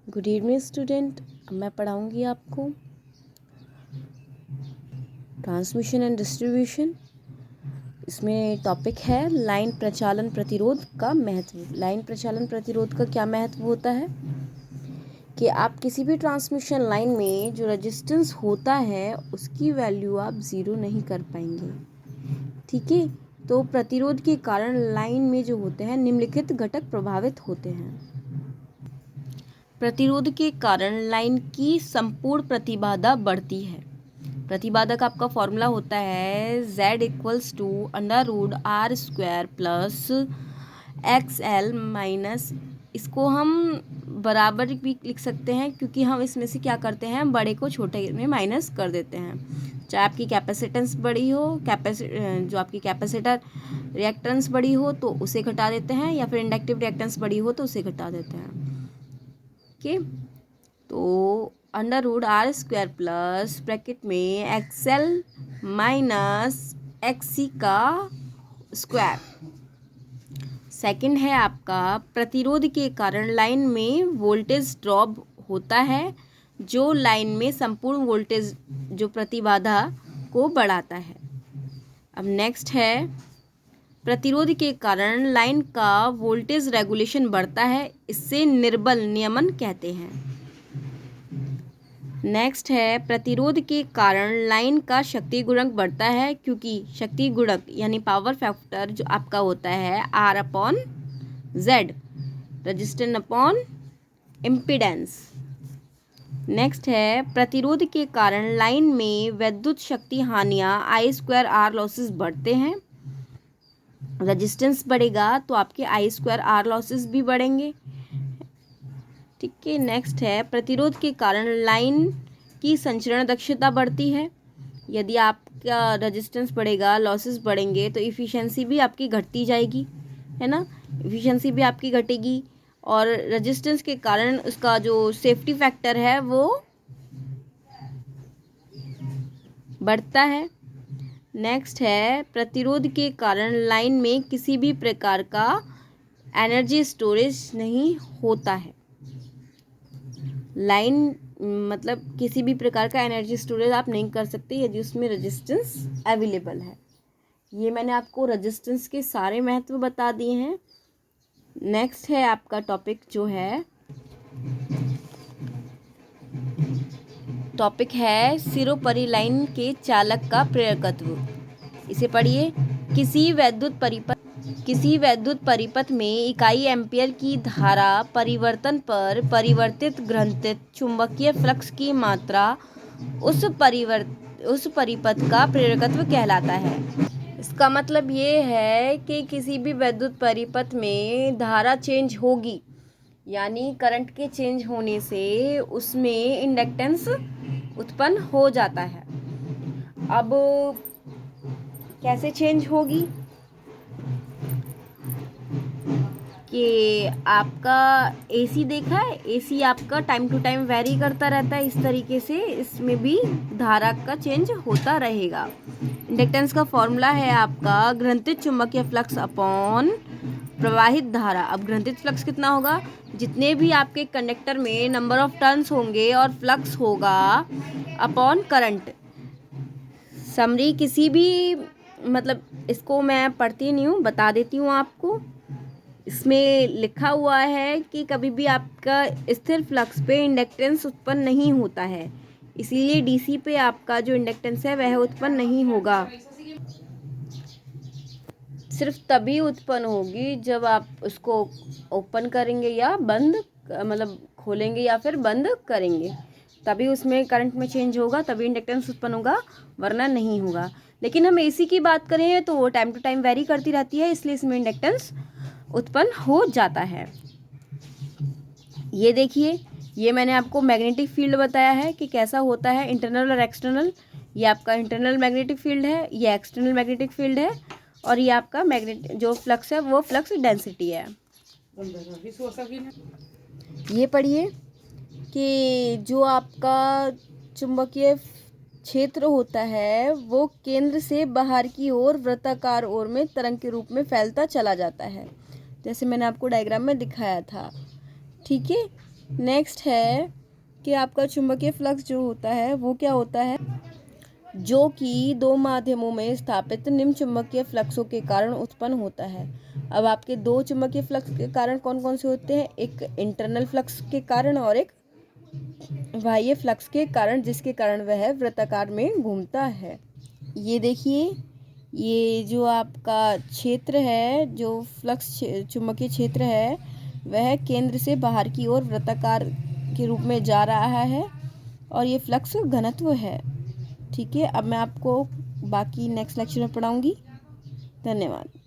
Good evening student. मैं पढ़ाऊंगी आपको transmission and distribution. इसमें टॉपिक है लाइन प्रचालन प्रतिरोध का महत्व। लाइन प्रचालन प्रतिरोध का क्या महत्व होता है कि आप किसी भी ट्रांसमिशन लाइन में जो रेजिस्टेंस होता है उसकी वैल्यू आप ज़ीरो नहीं कर पाएंगे। ठीक है, तो प्रतिरोध के कारण लाइन में जो होते हैं निम्नलिखित घटक प्रभावित होते हैं। प्रतिरोध के कारण लाइन की संपूर्ण प्रतिबाधा बढ़ती है। प्रतिबाधा का आपका फॉर्मूला होता है Z equals to √R² plus XL minus, इसको हम बराबर भी लिख सकते हैं क्योंकि हम इसमें से क्या करते हैं, बड़े को छोटे में माइनस कर देते हैं। चाहे आपकी कैपेसिटेंस बड़ी हो, जो आपकी कैपेसिटर रिएक्टेंस बड़ी हो तो उसे घटा देते हैं, या फिर इंडक्टिव रिएक्टेंस बड़ी हो तो उसे घटा देते हैं। ओके, तो √R² प्लस ब्रैकेट में XL माइनस XC का स्क्वायर। सेकंड है आपका प्रतिरोध के कारण लाइन में वोल्टेज ड्रॉप होता है, जो लाइन में संपूर्ण वोल्टेज जो प्रतिबाधा को बढ़ाता है। अब नेक्स्ट है प्रतिरोध के कारण लाइन का वोल्टेज रेगुलेशन बढ़ता है, इससे निर्बल नियमन कहते हैं। नेक्स्ट है प्रतिरोध के कारण लाइन का शक्ति गुणक बढ़ता है, क्योंकि शक्ति गुणक यानी पावर फैक्टर जो आपका होता है R/Z, resistance upon impedance. Next है प्रतिरोध के कारण लाइन में विद्युत शक्ति हानियाँ I²R लॉसेस बढ़ते हैं। रेजिस्टेंस बढ़ेगा तो आपके I²R लॉसेस भी बढ़ेंगे। ठीक है, नेक्स्ट है प्रतिरोध के कारण लाइन की संचरण दक्षता बढ़ती है। यदि आपका रेजिस्टेंस बढ़ेगा, लॉसेस बढ़ेंगे तो इफ़िशेंसी भी आपकी घटती जाएगी, है ना। इफ़िशेंसी भी आपकी घटेगी और रेजिस्टेंस के कारण उसका जो सेफ्टी फैक्टर है वो बढ़ता है। नेक्स्ट है प्रतिरोध के कारण लाइन में किसी भी प्रकार का एनर्जी स्टोरेज नहीं होता है। लाइन मतलब किसी भी प्रकार का एनर्जी स्टोरेज आप नहीं कर सकते यदि उसमें रेजिस्टेंस अवेलेबल है। ये मैंने आपको रेजिस्टेंस के सारे महत्व बता दिए हैं। नेक्स्ट है आपका टॉपिक जो है सिरोपरि लाइन के चालक का प्रेरकत्व। इसे पढ़िए। किसी वैद्युत परिपथ में इकाई एम्पीयर की धारा परिवर्तन पर परिवर्तित ग्रंथित चुंबकीय फ्लक्स की मात्रा उस परिपथ का प्रेरकत्व कहलाता है। इसका मतलब ये है कि किसी भी वैद्युत परिपथ में धारा चेंज होगी, यानी करंट के चेंज होने से उसमें इंडक्टेंस उत्पन्न हो जाता है। अब कैसे चेंज होगी कि आपका एसी देखा है, एसी आपका टाइम टू टाइम वेरी करता रहता है, इस तरीके से इसमें भी धारा का चेंज होता रहेगा। इंडक्टेंस का फॉर्मूला है आपका ग्रंथित चुंबकीय फ्लक्स अपॉन प्रवाहित धारा। अब ग्रंथित फ्लक्स कितना होगा, जितने भी आपके कंडक्टर में नंबर ऑफ टर्न्स होंगे और फ्लक्स होगा अपॉन करंट। समरी किसी भी मतलब इसको मैं पढ़ती नहीं हूँ, बता देती हूँ आपको। इसमें लिखा हुआ है कि कभी भी आपका स्थिर फ्लक्स पे इंडक्टेंस उत्पन्न नहीं होता है, इसीलिए डीसी पे आपका जो इंडक्टेंस है वह उत्पन्न नहीं होगा। सिर्फ तभी उत्पन्न होगी जब आप उसको ओपन करेंगे या बंद मतलब खोलेंगे या फिर बंद करेंगे, तभी उसमें करंट में चेंज होगा, तभी इंडक्टेंस उत्पन्न होगा, वरना नहीं होगा। लेकिन हम एसी की बात करें तो वो टाइम टू टाइम वेरी करती रहती है, इसलिए इसमें इंडक्टेंस उत्पन्न हो जाता है। ये देखिए, ये मैंने आपको मैग्नेटिक फील्ड बताया है कि कैसा होता है, इंटरनल और एक्सटर्नल। ये आपका इंटरनल मैग्नेटिक फील्ड है, ये एक्सटर्नल मैग्नेटिक फील्ड है, और ये आपका मैग्नेटिक जो फ्लक्स है वो फ्लक्स डेंसिटी है। ये पढ़िए कि जो आपका चुंबकीय क्षेत्र होता है वो केंद्र से बाहर की ओर वृत्ताकार ओर में तरंग के रूप में फैलता चला जाता है, जैसे मैंने आपको डायग्राम में दिखाया था। ठीक है, नेक्स्ट है कि आपका चुंबकीय फ्लक्स जो होता है वो क्या होता है, जो कि दो माध्यमों में स्थापित निम्न चुंबकीय फ्लक्सों के कारण उत्पन्न होता है। अब आपके दो चुंबकीय फ्लक्स के कारण कौन कौन से होते हैं, एक इंटरनल फ्लक्स के कारण और एक बाह्य फ्लक्स के कारण, जिसके कारण वह वृत्ताकार में घूमता है। ये देखिए, ये जो आपका क्षेत्र है, जो फ्लक्स चुंबकीय क्षेत्र है, वह केंद्र से बाहर की ओर वृत्ताकार के रूप में जा रहा है और ये फ्लक्स घनत्व है। ठीक है, अब मैं आपको बाकी नेक्स्ट लेक्चर में पढ़ाऊंगी। धन्यवाद।